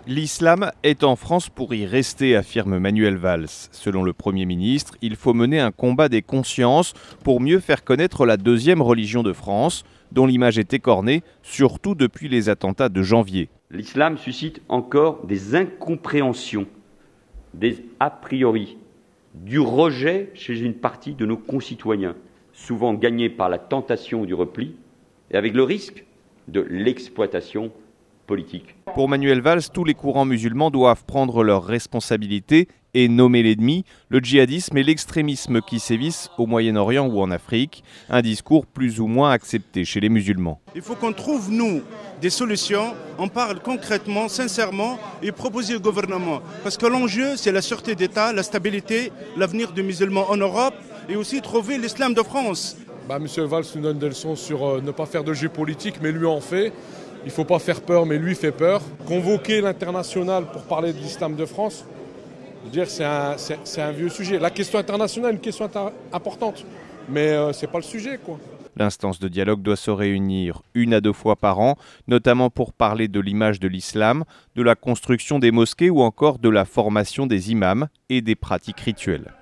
L'islam est en France pour y rester, affirme Manuel Valls. Selon le Premier ministre, il faut mener un combat des consciences pour mieux faire connaître la deuxième religion de France, dont l'image est écornée, surtout depuis les attentats de janvier. L'islam suscite encore des incompréhensions, des a priori, du rejet chez une partie de nos concitoyens, souvent gagnés par la tentation du repli et avec le risque de l'exploitation politique. Pour Manuel Valls, tous les courants musulmans doivent prendre leurs responsabilités et nommer l'ennemi, le djihadisme et l'extrémisme qui sévissent au Moyen-Orient ou en Afrique, un discours plus ou moins accepté chez les musulmans. Il faut qu'on trouve, nous, des solutions, on parle concrètement, sincèrement et proposer au gouvernement. Parce que l'enjeu, c'est la sûreté d'État, la stabilité, l'avenir des musulmans en Europe et aussi trouver l'islam de France. Monsieur Valls nous donne des leçons sur ne pas faire de jeu politique, mais lui en fait. Il ne faut pas faire peur, mais lui fait peur. Convoquer l'international pour parler de l'islam de France, je veux dire, c'est un vieux sujet. La question internationale est une question importante, mais ce n'est pas le sujet, quoi. L'instance de dialogue doit se réunir 1 à 2 fois par an, notamment pour parler de l'image de l'islam, de la construction des mosquées ou encore de la formation des imams et des pratiques rituelles.